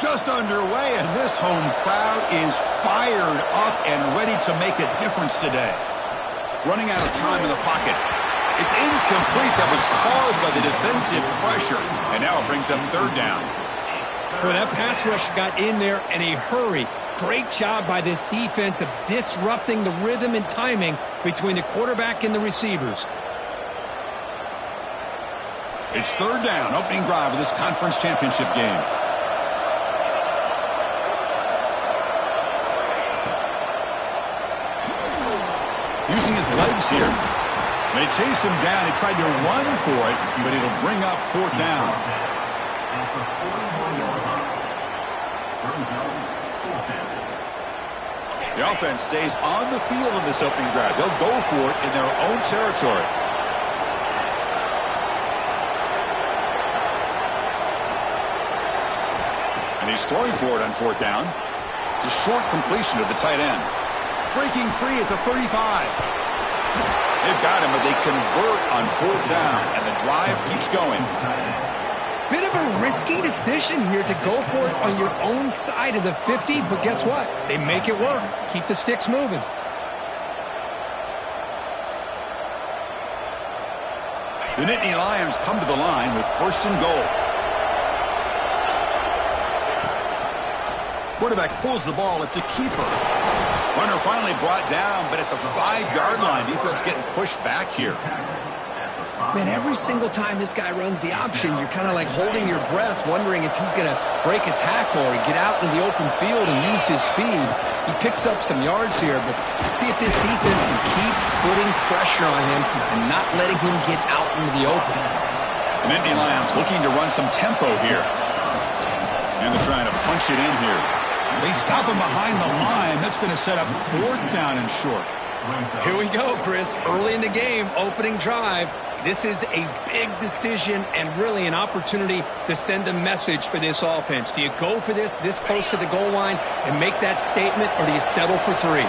just underway, and this home crowd is fired up and ready to make a difference today. Running out of time in the pocket. It's incomplete. That was caused by the defensive pressure, and now it brings up third down. Well, that pass rush got in there in a hurry. Great job by this defense of disrupting the rhythm and timing between the quarterback and the receivers. It's third down, opening drive of this conference championship game. Using his legs here. They chase him down. He tried to run for it, but it'll bring up fourth down. The offense stays on the field in this opening drive. They'll go for it in their own territory. And he's throwing for it on fourth down. It's a short completion to the tight end. Breaking free at the 35. They've got him, but they convert on fourth down, and the drive keeps going. Bit of a risky decision here to go for it on your own side of the 50, but guess what? They make it work. Keep the sticks moving. The Nittany Lions come to the line with first and goal. Quarterback pulls the ball. It's a keeper. Runner finally brought down, but at the 5-yard line, defense getting pushed back here. Man, every single time this guy runs the option, you're kind of like holding your breath, wondering if he's going to break a tackle or get out into the open field and use his speed. He picks up some yards here, but see if this defense can keep putting pressure on him and not letting him get out into the open. The Nittany Lions looking to run some tempo here. And they're trying to punch it in here. They stop him behind the line. That's going to set up fourth down and short. Here we go, Chris. Early in the game, opening drive. This is a big decision and really an opportunity to send a message for this offense. Do you go for this close to the goal line and make that statement, or do you settle for 3?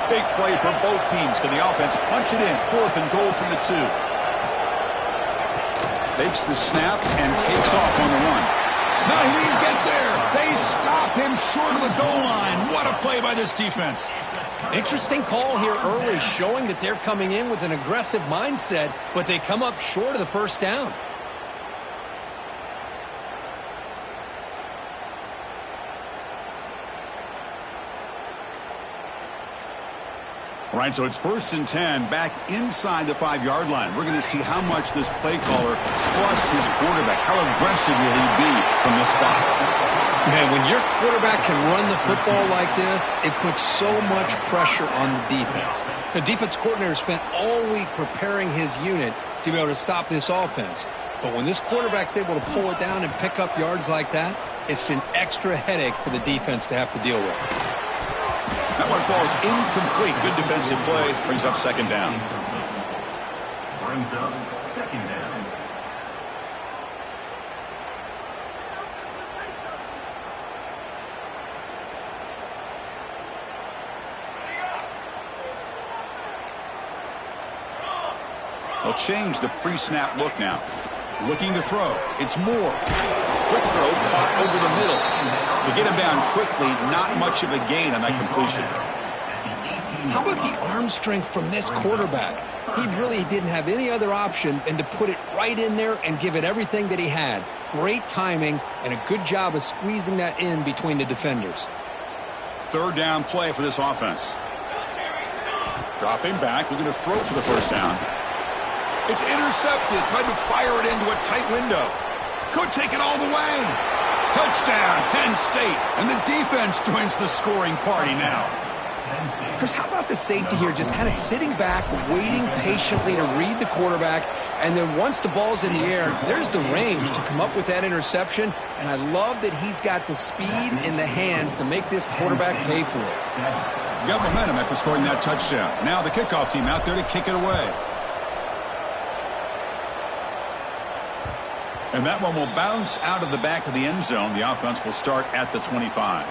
Big play for both teams. Can the offense punch it in? Fourth and goal from the 2. Takes the snap and takes off on the run. No, he didn't get there. They stop him short of the goal line. What a play by this defense. Interesting call here early, showing that they're coming in with an aggressive mindset, but they come up short of the first down. All right, so it's first and 10 back inside the 5-yard line. We're going to see how much this play caller trusts his quarterback. How aggressive will he be from this spot? Man, when your quarterback can run the football like this, it puts so much pressure on the defense. The defense coordinator spent all week preparing his unit to be able to stop this offense. But when this quarterback's able to pull it down and pick up yards like that, it's an extra headache for the defense to have to deal with. That one falls incomplete. Good defensive play. Brings up second down. Brings up second down. They'll change the pre-snap look now. Looking to throw. It's Moore. Quick throw caught over the middle. To get him down quickly, not much of a gain on that completion. How about the arm strength from this quarterback? He really didn't have any other option than to put it right in there and give it everything that he had. Great timing and a good job of squeezing that in between the defenders. Third down play for this offense. Dropping back, looking to throw for the first down. It's intercepted. Tried to fire it into a tight window. Could take it all the way. Touchdown, Penn State. And the defense joins the scoring party now. Chris, how about the safety here? Just kind of sitting back, waiting patiently to read the quarterback. And then once the ball's in the air, there's the range to come up with that interception. And I love that he's got the speed in the hands to make this quarterback pay for it. Got momentum after scoring that touchdown. Now the kickoff team out there to kick it away. And that one will bounce out of the back of the end zone. The offense will start at the 25.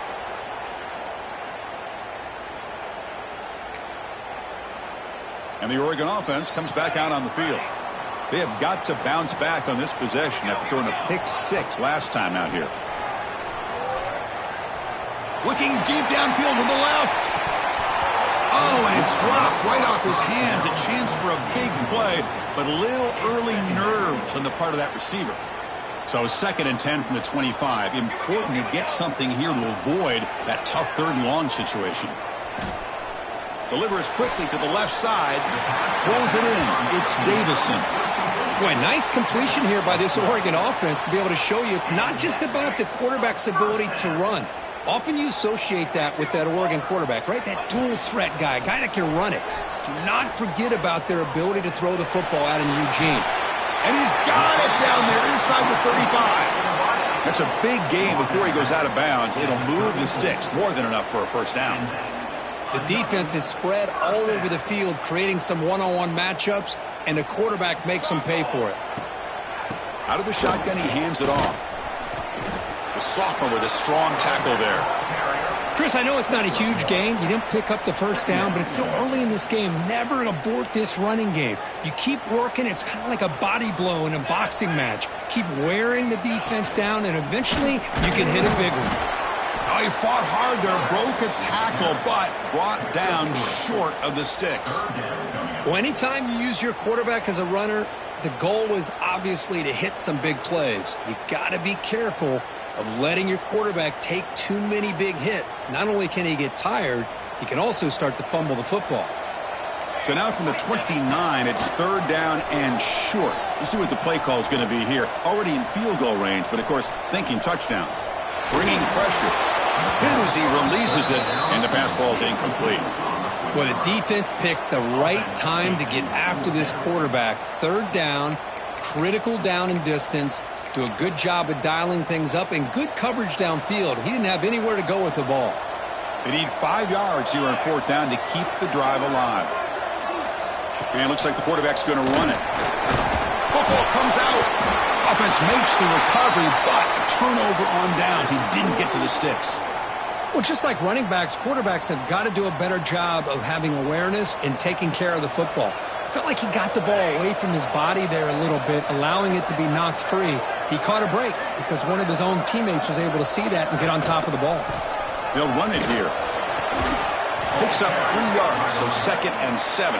And the Oregon offense comes back out on the field. They have got to bounce back on this possession after throwing a pick 6 last time out here. Looking deep downfield to the left. Oh, and it's dropped right off his hands. A chance for a big play, but a little early nerves on the part of that receiver. So 2nd and 10 from the 25. Important to get something here to avoid that tough 3rd and long situation. Delivers quickly to the left side. Pulls it in. It's Davison. Boy, nice completion here by this Oregon offense to be able to show you it's not just about the quarterback's ability to run. Often you associate that with that Oregon quarterback, right? That dual threat guy that can run it. Do not forget about their ability to throw the football out in Eugene. And he's got it down there inside the 35. That's a big gain before he goes out of bounds. It'll move the sticks. More than enough for a 1st down. The defense is spread all over the field, creating some one-on-one matchups, and the quarterback makes them pay for it. Out of the shotgun, he hands it off. The sophomore with a strong tackle there. Chris, I know it's not a huge gain. You didn't pick up the 1st down, but it's still early in this game. Never abort this running game. You keep working. It's kind of like a body blow in a boxing match. Keep wearing the defense down, and eventually you can hit a big one. Oh, he fought hard there, broke a tackle, but brought down short of the sticks. Well, anytime you use your quarterback as a runner, the goal is obviously to hit some big plays. You got to be careful of letting your quarterback take too many big hits. Not only can he get tired, he can also start to fumble the football. So now from the 29, it's 3rd down and short. You see what the play call is going to be here. Already in field goal range, but of course thinking touchdown. Bringing pressure. Hit as he releases it, and the pass falls incomplete. Well, the defense picks the right time to get after this quarterback. 3rd down, critical down and distance. Do a good job of dialing things up and good coverage downfield. He didn't have anywhere to go with the ball. They need 5 yards here on 4th down to keep the drive alive. And it looks like the quarterback's going to run it. Football comes out. Offense makes the recovery, but turnover on downs. He didn't get to the sticks. Well, just like running backs, quarterbacks have got to do a better job of having awareness and taking care of the football. I felt like he got the ball away from his body there a little bit, allowing it to be knocked free. He caught a break because one of his own teammates was able to see that and get on top of the ball. They'll run it here. Picks up 3 yards, so 2nd and 7.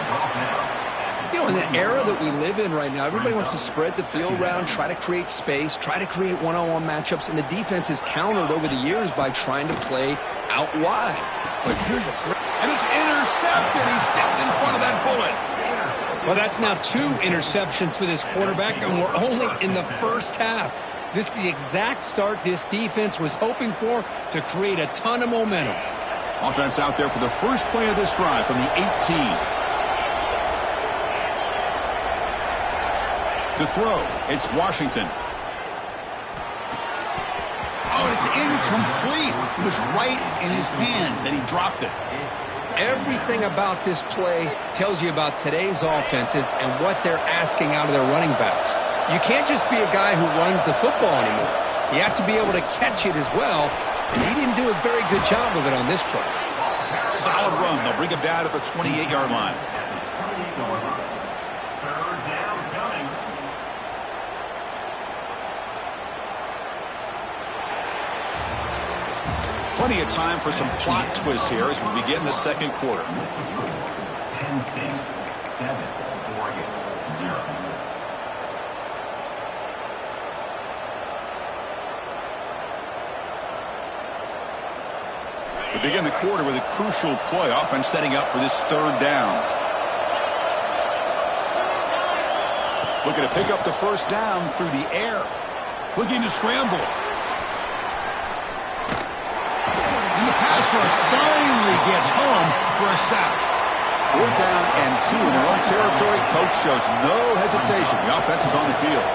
You know, in the era that we live in right now, everybody wants to spread the field around, try to create space, try to create one-on-one matchups, and the defense is countered over the years by trying to play out wide. But here's a great... And it's intercepted. He stepped in front of that bullet. Well, that's now 2 interceptions for this quarterback, and we're only in the 1st half. This is the exact start this defense was hoping for to create a ton of momentum. Offense out there for the first play of this drive from the 18. To throw, it's Washington. Oh, it's incomplete. It was right in his hands, and he dropped it. Everything about this play tells you about today's offenses and what they're asking out of their running backs. You can't just be a guy who runs the football anymore. You have to be able to catch it as well, and he didn't do a very good job of it on this play. Solid run. They'll bring it down at the 28-yard line. Plenty of time for some plot twists here as we begin the 2nd quarter. Penn State 7, Oregon 0. We begin the quarter with a crucial play. Offense setting up for this 3rd down. Looking to pick up the 1st down through the air. Looking to scramble. And the pass rush finally gets home for a sack. 4th down and 2 in their own territory. Coach shows no hesitation. The offense is on the field.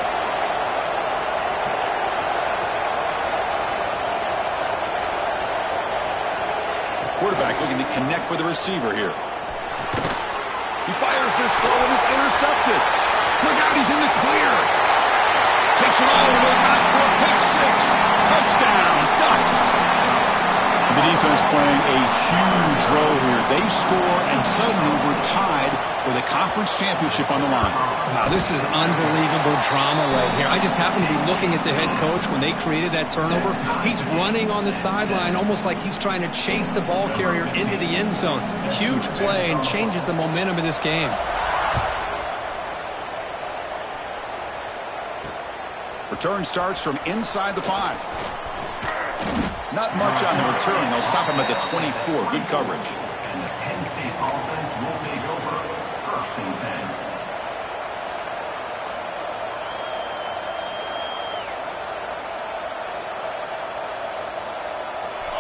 Quarterback looking to connect with the receiver here. He fires this throw and is intercepted. Look out, he's in the clear. Takes it all the way back for a pick 6. Touchdown, Ducks. The defense playing a huge role here. They score, and suddenly we're tied with a conference championship on the line. Wow, this is unbelievable drama right here. I just happen to be looking at the head coach when they created that turnover. He's running on the sideline almost like he's trying to chase the ball carrier into the end zone. Huge play and changes the momentum of this game. Return starts from inside the 5. Not much on the return. They'll stop him at the 24. Good coverage. And the Penn State offense will take over. 1st and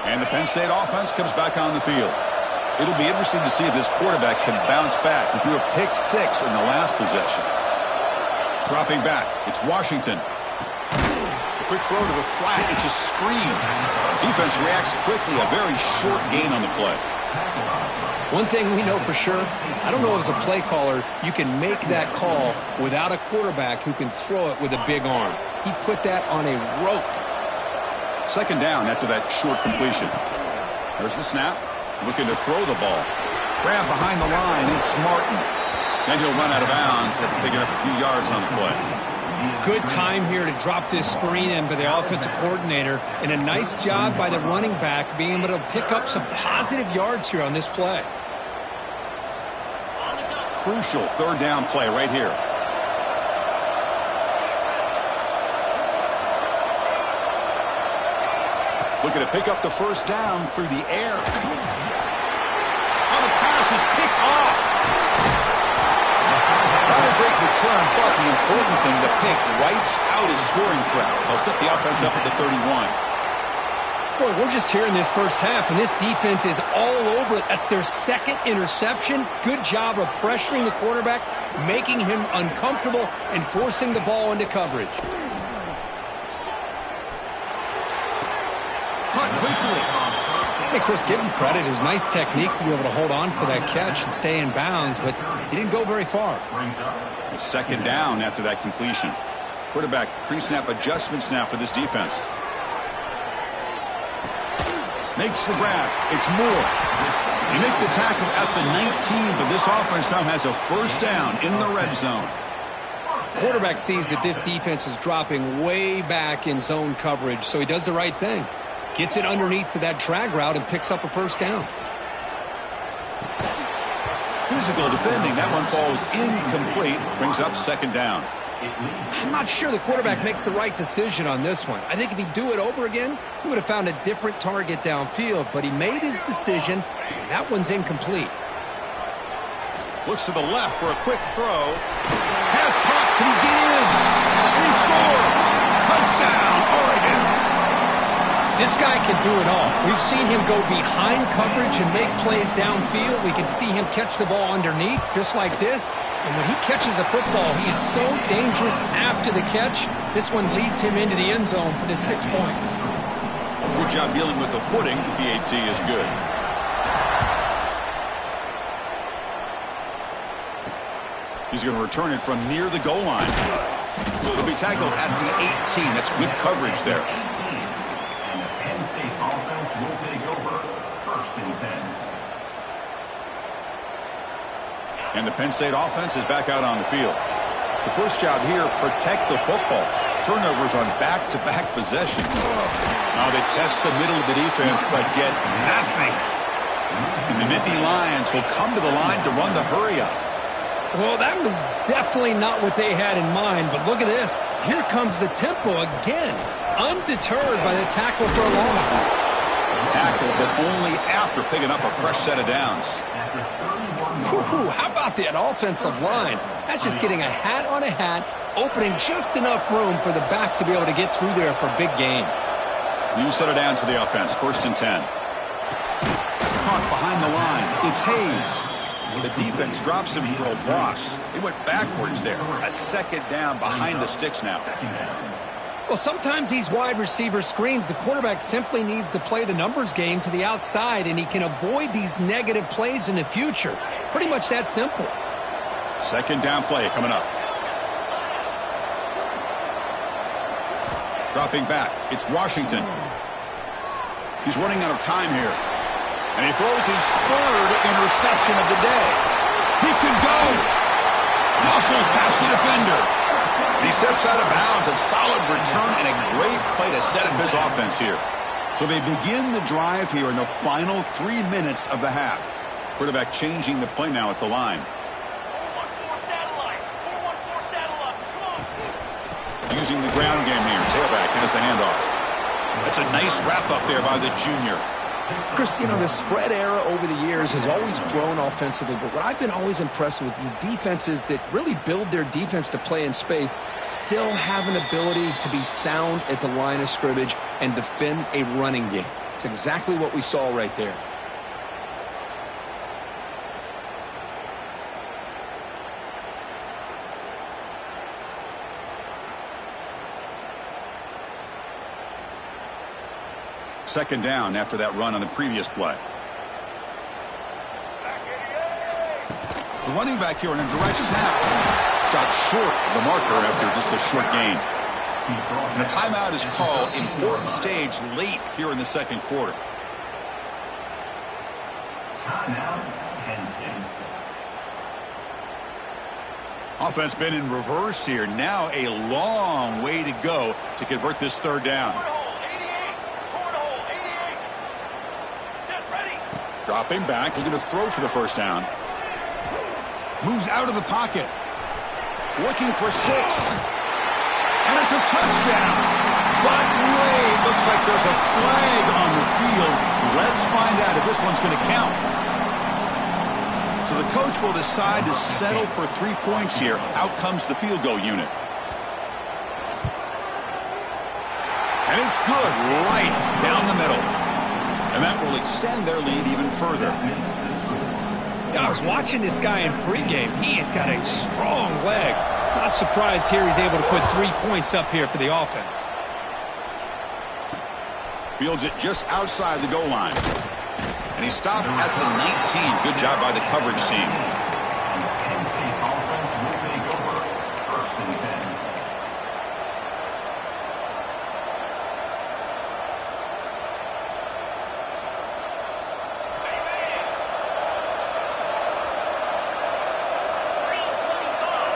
10. And the Penn State offense comes back on the field. It'll be interesting to see if this quarterback can bounce back. He threw a pick 6 in the last possession. Dropping back, it's Washington. Quick throw to the flat. It's a screen. Defense reacts quickly. A very short gain on the play. One thing we know for sure, I don't know as a play caller, you can make that call without a quarterback who can throw it with a big arm. He put that on a rope. 2nd down after that short completion. There's the snap. Looking to throw the ball. Grab behind the line. It's Martin. Then he'll run out of bounds after picking up a few yards on the play. Good time here to drop this screen in by the offensive coordinator, and a nice job by the running back being able to pick up some positive yards here on this play. Crucial 3rd down play right here. Looking to pick up the 1st down through the air. Oh, the pass is picked off. Not a great return, but the important thing, the pick wipes out his scoring threat. They'll set the offense up at the 31. Boy, we're just here in this first half, and this defense is all over it. That's their 2nd interception. Good job of pressuring the quarterback, making him uncomfortable, and forcing the ball into coverage. Cut quickly. Hey, Chris, give him credit. It was nice technique to be able to hold on for that catch and stay in bounds, but he didn't go very far. 2nd down after that completion. Quarterback pre-snap adjustments now for this defense. Makes the grab. It's Moore. They make the tackle at the 19, but this offense now has a 1st down in the red zone. Quarterback sees that this defense is dropping way back in zone coverage, so he does the right thing. Gets it underneath to that drag route and picks up a 1st down. Physical defending. That one falls incomplete. Brings up 2nd down. I'm not sure the quarterback makes the right decision on this one. I think if he'd do it over again, he would have found a different target downfield, but he made his decision. That one's incomplete. Looks to the left for a quick throw. Pass caught. Can he get in? And he scores. Touchdown, Oregon. This guy can do it all. We've seen him go behind coverage and make plays downfield. We can see him catch the ball underneath, just like this. And when he catches a football, he is so dangerous after the catch. This one leads him into the end zone for the 6 points. Good job dealing with the footing. PAT is good. He's going to return it from near the goal line. He'll be tackled at the 18. That's good coverage there. Will take over. 1st and 10. And the Penn State offense is back out on the field. The first job here, protect the football. Turnovers on back-to-back possessions. Now they test the middle of the defense, but get nothing. And the Nittany Lions will come to the line to run the hurry-up. Well, that was definitely not what they had in mind, but look at this. Here comes the tempo again, undeterred by the tackle for a loss. Tackle, but only after picking up a fresh set of downs. Whew, how about that offensive line? That's just getting a hat on a hat, opening just enough room for the back to be able to get through there for a big gain. New set of downs for the offense. 1st and 10. Caught behind the line. It's Hayes. The defense drops him for a loss. He went backwards there. A 2nd down behind the sticks now. Well, sometimes these wide receiver screens, the quarterback simply needs to play the numbers game to the outside, and he can avoid these negative plays in the future. Pretty much that simple. 2nd down play coming up. Dropping back, it's Washington. He's running out of time here. And he throws his third interception of the day. He could go. Muscles past the defender. And he steps out of bounds. A solid return and a great play to set up his offense here. So they begin the drive here in the final 3 minutes of the half. Quarterback changing the play now at the line. 4-1-4 satellite. 4-1-4 satellite. Come on. Using the ground game here. Tailback has the handoff. That's a nice wrap up there by the junior. Chris, you know, the spread era over the years has always grown offensively, but what I've been always impressed with defenses that really build their defense to play in space still have an ability to be sound at the line of scrimmage and defend a running game. It's exactly what we saw right there. Second down after that run on the previous play. The running back here on a direct snap stopped short of the marker after just a short gain. And a timeout is called. Important stage late here in the second quarter. Timeout, Penn State. Offense been in reverse here. Now a long way to go to convert this third down. Dropping back, looking to throw for the first down. Moves out of the pocket. Looking for 6. And it's a touchdown. But wait, looks like there's a flag on the field. Let's find out if this one's going to count. So the coach will decide to settle for 3 points here. Out comes the field goal unit. And it's good right down the middle. And that will extend their lead even further. I was watching this guy in pregame. He has got a strong leg. Not surprised here he's able to put 3 points up here for the offense. Fields it just outside the goal line. And he stopped at the 19. Good job by the coverage team. Penn State offense will take over. 1st and 10.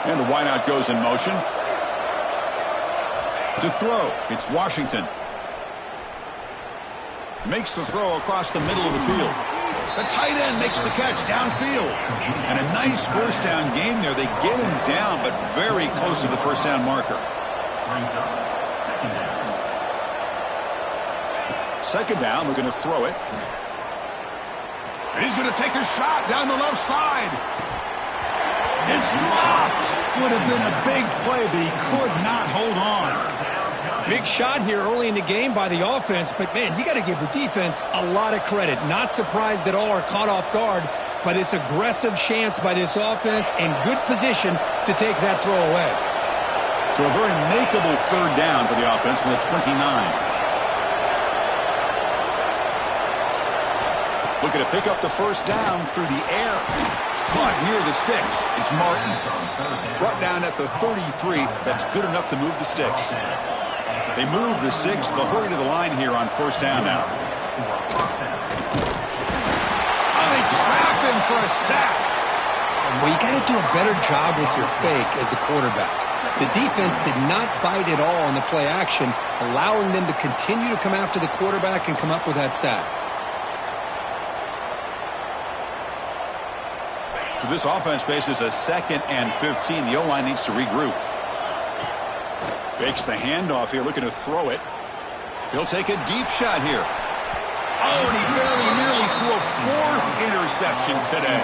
And the wideout goes in motion. To throw, it's Washington. Makes the throw across the middle of the field. The tight end makes the catch downfield. And a nice first down gain there. They get him down, but very close to the first down marker. Second down, we're going to throw it. And he's going to take a shot down the left side. It's dropped. Would have been a big play, but he could not hold on. Big shot here early in the game by the offense, but man, you got to give the defense a lot of credit. Not surprised at all or caught off guard, but it's aggressive chance by this offense and good position to take that throw away. So a very makeable third down for the offense with a 29. Looking to pick up the first down through the air. Caught near the sticks. It's Martin. Brought down at the 33. That's good enough to move the sticks. They move the 6. They'll hurry to the line here on first down now. Oh, they trap him for a sack. Well, you got to do a better job with your fake as the quarterback. The defense did not bite at all on the play action, allowing them to continue to come after the quarterback and come up with that sack. So this offense faces a 2nd and 15. The O-line needs to regroup. Fakes the handoff here, looking to throw it. He'll take a deep shot here. Oh, and he very nearly threw a 4th interception today.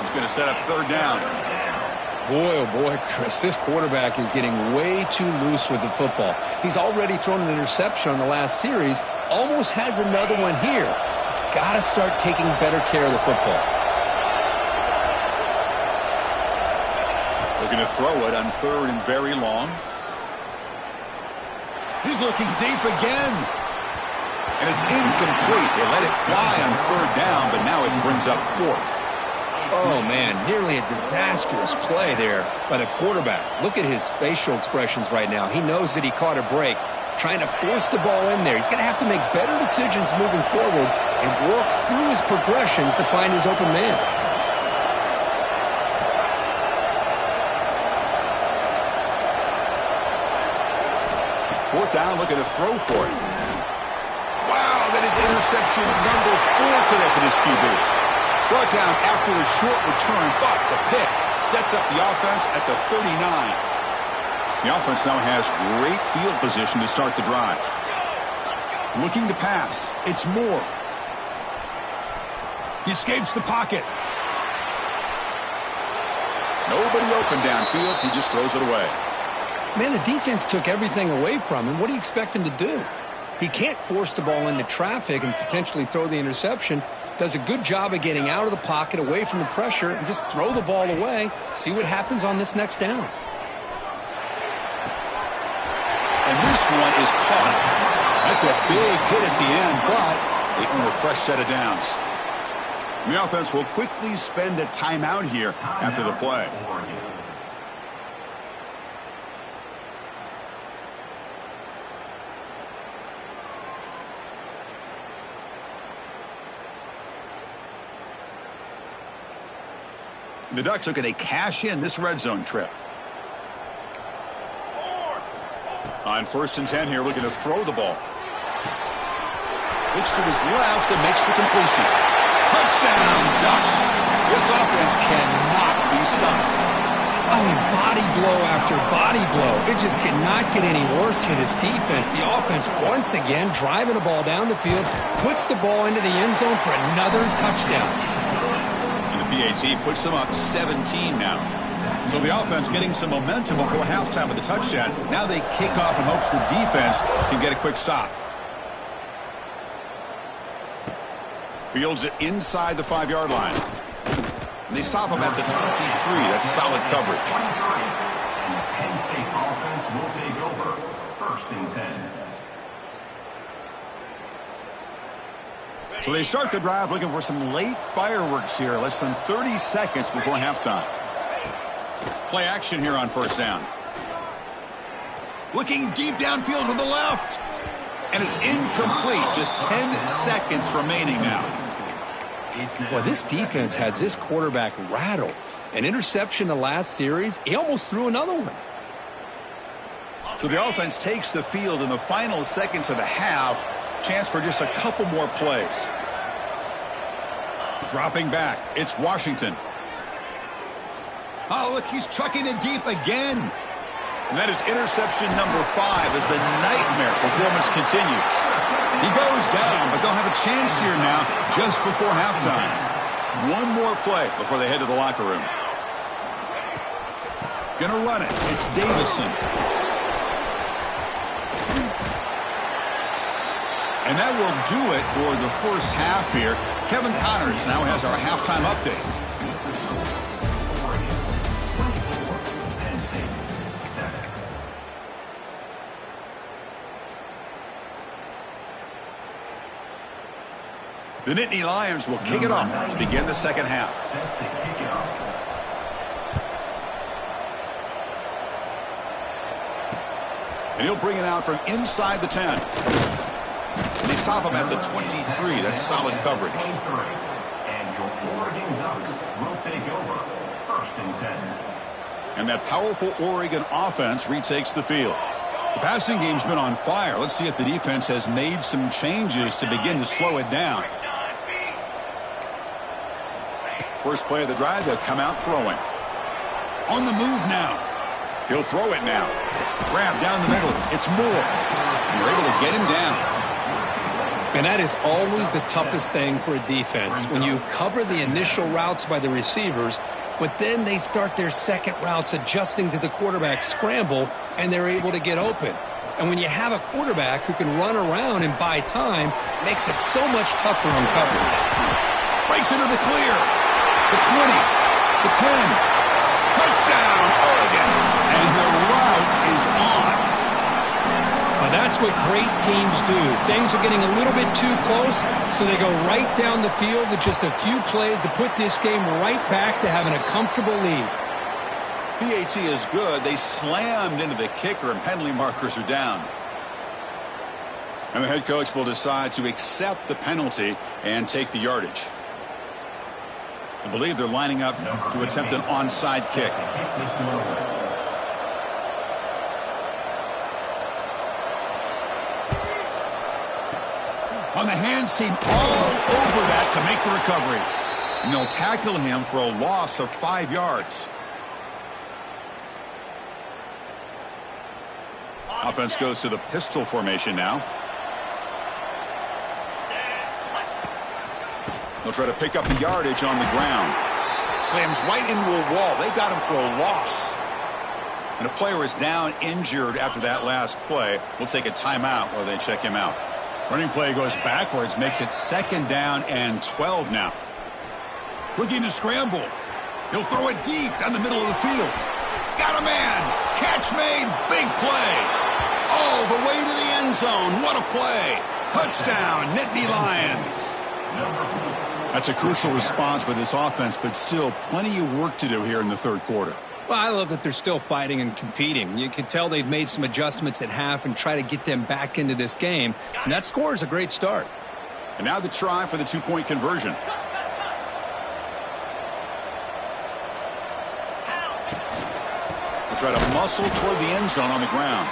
He's going to set up third down. Boy, oh boy, Chris, this quarterback is getting way too loose with the football. He's already thrown an interception on the last series, almost has another one here. He's got to start taking better care of the football. Looking to throw it on 3rd and very long. He's looking deep again. And it's incomplete. They let it fly on 3rd down, but now it brings up 4th. Oh, man, nearly a disastrous play there by the quarterback. Look at his facial expressions right now. He knows that he caught a break. trying to force the ball in there. He's going to have to make better decisions moving forward and work through his progressions to find his open man. Fourth down, looking to throw for it. Wow, that is interception number 4 today for this QB. Brought down after a short return, but the pick sets up the offense at the 39. The offense now has great field position to start the drive. Looking to pass. It's Moore. He escapes the pocket. Nobody open downfield. He just throws it away. Man, the defense took everything away from him. What do you expect him to do? He can't force the ball into traffic and potentially throw the interception. Does a good job of getting out of the pocket, away from the pressure, and just throw the ball away. See what happens on this next down. And this one is caught. That's a big hit at the end, but they earn a fresh set of downs. The offense will quickly spend a timeout here after the play. The Ducks looking to cash in this red zone trip. On 1st and 10 here, looking to throw the ball. Looks to his left and makes the completion. Touchdown, Ducks. This offense cannot be stopped. I mean, body blow after body blow. It just cannot get any worse for this defense. The offense, once again, driving the ball down the field, puts the ball into the end zone for another touchdown. PAT puts them up 17 now. So the offense getting some momentum before halftime with the touchdown. Now they kick off in hopes the defense can get a quick stop. Fields it inside the 5-yard line. And they stop him at the 23. That's solid coverage. Penn State offense will take over. 1st and 10. So they start the drive looking for some late fireworks here, less than 30 seconds before halftime. Play action here on 1st down. Looking deep downfield to the left. And it's incomplete. Just 10 seconds remaining now. Boy, this defense has this quarterback rattled. An interception the last series. He almost threw another one. So the offense takes the field in the final seconds of the half. Chance for just a couple more plays. Dropping back, it's Washington. Oh, look, he's chucking it deep again. And that is interception number 5 as the nightmare performance continues. He goes down, but they'll have a chance here now just before halftime. One more play before they head to the locker room. Gonna run it. It's Davison. And that will do it for the first half here. Kevin Connors now has our halftime update. The Nittany Lions will kick it off to begin the second half. And he'll bring it out from inside the 10. And they stop him at the 23. That's solid coverage. And your Oregon Ducks will take over. 1st and 10. And that powerful Oregon offense retakes the field. The passing game's been on fire. Let's see if the defense has made some changes to begin to slow it down. First play of the drive, they'll come out throwing. On the move now. He'll throw it now. Grab down the middle. It's Moore. And they're able to get him down. And that is always the toughest thing for a defense, when you cover the initial routes by the receivers, but then they start their second routes adjusting to the quarterback scramble, and they're able to get open. And when you have a quarterback who can run around and buy time, it makes it so much tougher on coverage. Breaks into the clear. The 20. The 10. Touchdown, Oregon. And the route is on. Now that's what great teams do. Things are getting a little bit too close, so they go right down the field with just a few plays to put this game right back to having a comfortable lead. PAT is good. They slammed into the kicker, and penalty markers are down. And the head coach will decide to accept the penalty and take the yardage. I believe they're lining up to attempt an onside kick. On the hands team, all over that to make the recovery. And they'll tackle him for a loss of 5 yards. Offense goes to the pistol formation now. They'll try to pick up the yardage on the ground. Slams right into a wall. They got him for a loss. And a player is down injured after that last play. We'll take a timeout while they check him out. Running play goes backwards, makes it 2nd down and 12 now. Looking to scramble. He'll throw it deep down the middle of the field. Got a man. Catch made. Big play. All the way to the end zone. What a play. Touchdown, Nittany Lions. That's a crucial response by this offense, but still plenty of work to do here in the 3rd quarter. Well, I love that they're still fighting and competing. You can tell they've made some adjustments at half and try to get them back into this game. And that score is a great start. And now the try for the 2-point conversion. We'll try to muscle toward the end zone on the ground.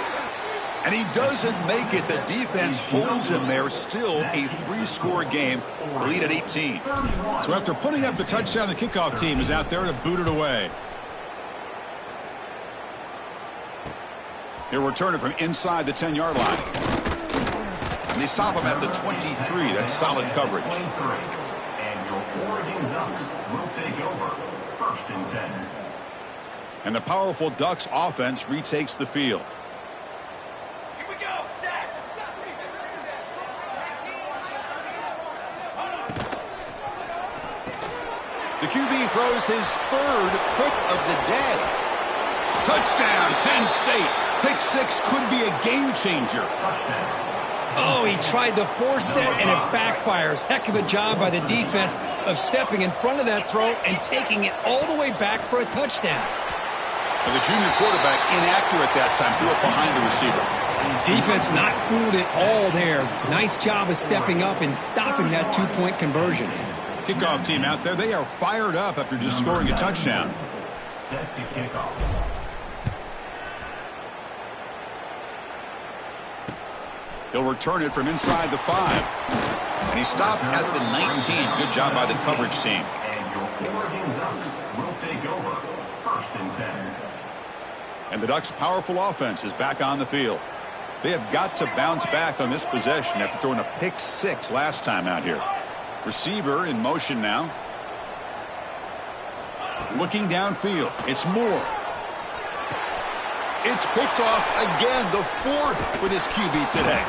And he doesn't make it. The defense holds him there. Still a 3-score game. The lead at 18. So after putting up the touchdown, the kickoff team is out there to boot it away. He'll return it from inside the 10-yard line. And they stop him at the 23. That's solid coverage. And your Oregon Ducks will take over. 1st and 10. And the powerful Ducks offense retakes the field. Here we go. Set. The QB throws his 3rd pick of the day. Touchdown, Penn State. Pick 6 could be a game changer. Oh, he tried to force it, and it backfires. Heck of a job by the defense of stepping in front of that throw and taking it all the way back for a touchdown. And the junior quarterback inaccurate that time, threw it behind the receiver. Defense not fooled at all there. Nice job of stepping up and stopping that 2-point conversion. Kickoff team out there, they are fired up after just scoring a touchdown. Set to kickoff. He'll return it from inside the 5. And he stopped at the 19. Good job by the coverage team. And your Oregon Ducks will take over. 1st and 10. And the Ducks' powerful offense is back on the field. They have got to bounce back on this possession after throwing a pick 6 last time out here. Receiver in motion now. Looking downfield. It's Moore. It's picked off again, the 4th for this QB today.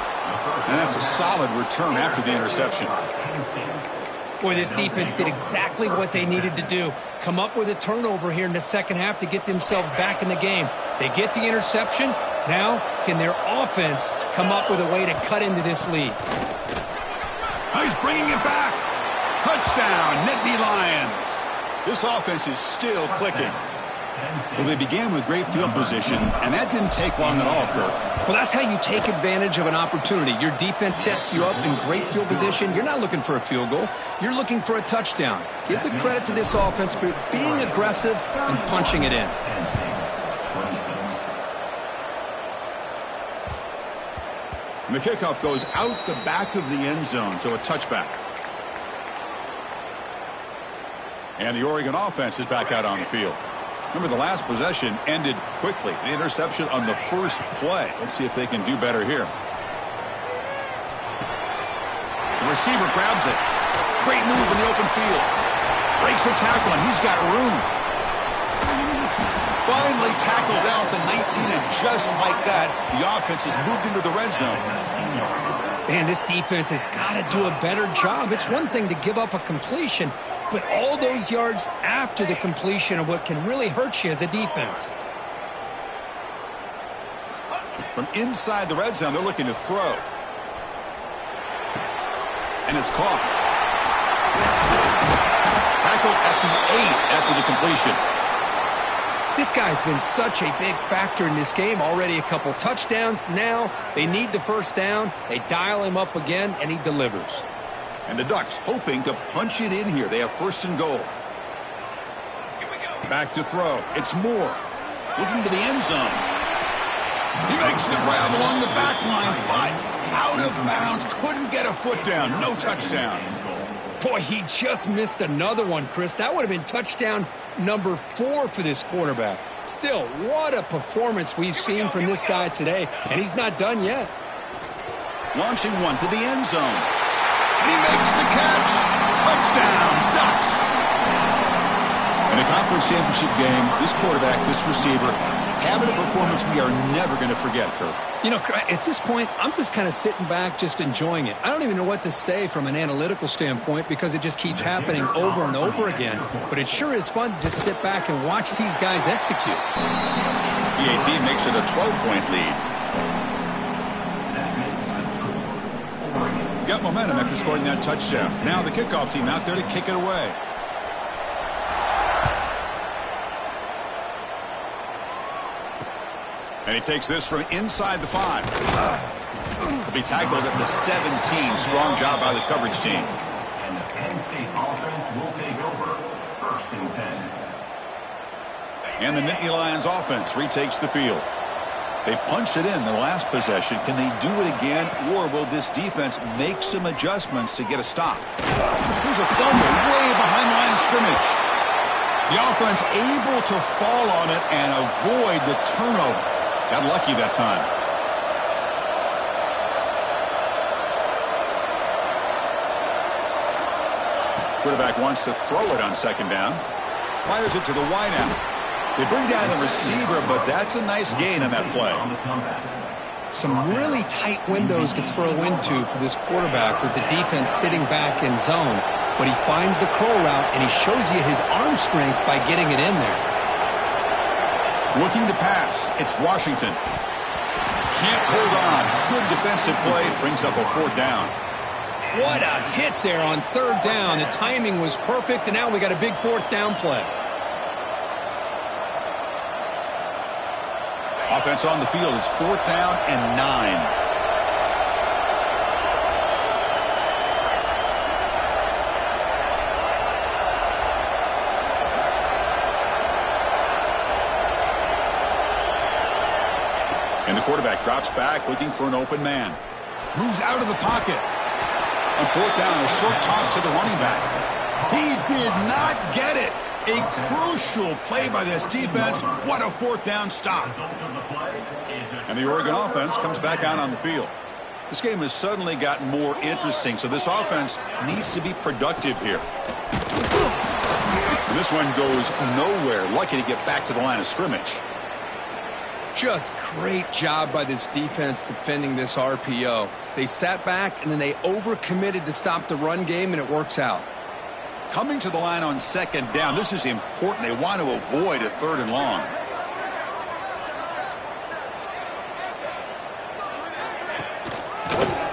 And that's a solid return after the interception. Boy, this defense did exactly what they needed to do. Come up with a turnover here in the 2nd half to get themselves back in the game. They get the interception. Now, can their offense come up with a way to cut into this lead? He's bringing it back. Touchdown, Nittany Lions. This offense is still clicking. Well, they began with great field position, and that didn't take long at all, Kirk. Well, that's how you take advantage of an opportunity. Your defense sets you up in great field position. You're not looking for a field goal. You're looking for a touchdown. Give the credit to this offense for being aggressive and punching it in. And the kickoff goes out the back of the end zone, so a touchback. And the Oregon offense is back out on the field. Remember, the last possession ended quickly. An interception on the 1st play. Let's see if they can do better here. The receiver grabs it. Great move in the open field. Breaks a tackle, and he's got room. Finally tackled down at the 19, and just like that, the offense has moved into the red zone. Man, this defense has got to do a better job. It's one thing to give up a completion, but all those yards after the completion are what can really hurt you as a defense. From inside the red zone, they're looking to throw. And it's caught. Tackled at the 8 after the completion. This guy's been such a big factor in this game. Already a couple touchdowns. Now they need the first down. They dial him up again, and he delivers. And the Ducks hoping to punch it in here. They have first and goal. Here we go. Back to throw. It's Moore. Looking to the end zone. He makes the grab along the back line, but out of bounds. Couldn't get a foot down. No touchdown. Boy, he just missed another one, Chris. That would have been touchdown number 4 for this quarterback. Still, what a performance we've seen from this guy today, and he's not done yet. Launching one to the end zone. And he makes the catch. Touchdown, Ducks. In a conference championship game, this quarterback, this receiver, having a performance we are never going to forget, Kurt. You know, at this point, I'm just kind of sitting back, just enjoying it. I don't even know what to say from an analytical standpoint because it just keeps happening over and over again. But it sure is fun to just sit back and watch these guys execute. PAT makes it a 12-point lead. Got momentum after scoring that touchdown. Now the kickoff team out there to kick it away. And he takes this from inside the 5. He'll be tackled at the 17. Strong job by the coverage team. And the Penn State offense will take over. First and 10. And the Nittany Lions offense retakes the field. They punched it in the last possession. Can they do it again, or will this defense make some adjustments to get a stop? Here's a fumble way behind the line of scrimmage. The offense able to fall on it and avoid the turnover. Got lucky that time. Quarterback wants to throw it on second down. Fires it to the wideout. They bring down the receiver, but that's a nice gain on that play. Some really tight windows to throw into for this quarterback with the defense sitting back in zone. But he finds the curl route, and he shows you his arm strength by getting it in there. Looking to pass. It's Washington. Can't hold on. Good defensive play. Brings up a 4th down. What a hit there on 3rd down. The timing was perfect, and now we got a big 4th down play. Offense on the field is 4th down and 9. And the quarterback drops back looking for an open man. Moves out of the pocket. On 4th down, a short toss to the running back. He did not get it. A crucial play by this defense. What a 4th down stop. And the Oregon offense comes back out on the field. This game has suddenly gotten more interesting, so this offense needs to be productive here. And this one goes nowhere. Lucky to get back to the line of scrimmage. Just great job by this defense defending this RPO. They sat back, and then they overcommitted to stop the run game, and it works out. Coming to the line on second down, this is important. They want to avoid a 3rd and long.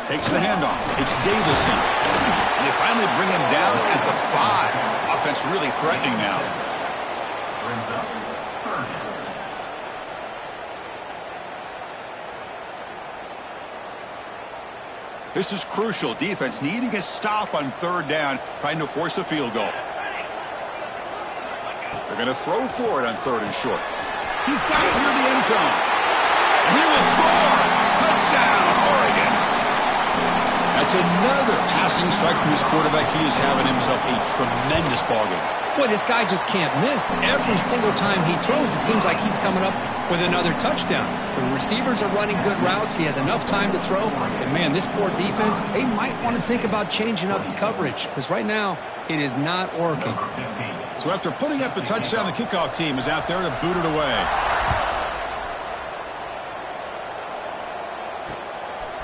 Takes the handoff. It's Davison. And they finally bring him down at the 5. Offense really threatening now. Brings up 3rd down. This is crucial. Defense needing a stop on 3rd down, trying to force a field goal. They're going to throw for it on 3rd and short. He's got it near the end zone. And he will score. Touchdown, Oregon. That's another passing strike from his quarterback. He is having himself a tremendous ballgame. Boy, this guy just can't miss. Every single time he throws, it seems like he's coming up with another touchdown. The receivers are running good routes. He has enough time to throw. And, man, this poor defense, they might want to think about changing up coverage because right now it is not working. So after putting up the touchdown, the kickoff team is out there to boot it away.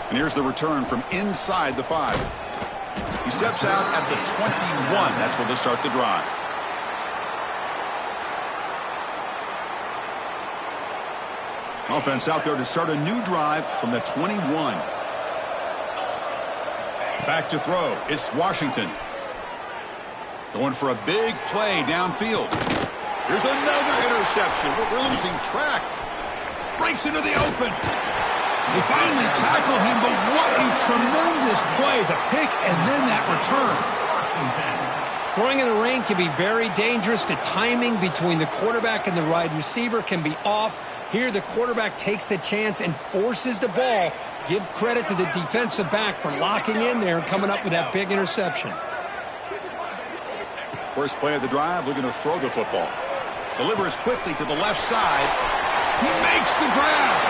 And here's the return from inside the 5. He steps out at the 21. That's where they'll start the drive. Offense out there to start a new drive from the 21. Back to throw. It's Washington. Going for a big play downfield. Here's another interception. We're losing track. Breaks into the open. They finally tackle him, but what a tremendous play. The pick and then that return. Throwing in the rain can be very dangerous. The timing between the quarterback and the wide receiver can be off. Here the quarterback takes a chance and forces the ball. Give credit to the defensive back for locking in there and coming up with that big interception. First play of the drive, looking to throw the football. Delivers quickly to the left side. He makes the grab.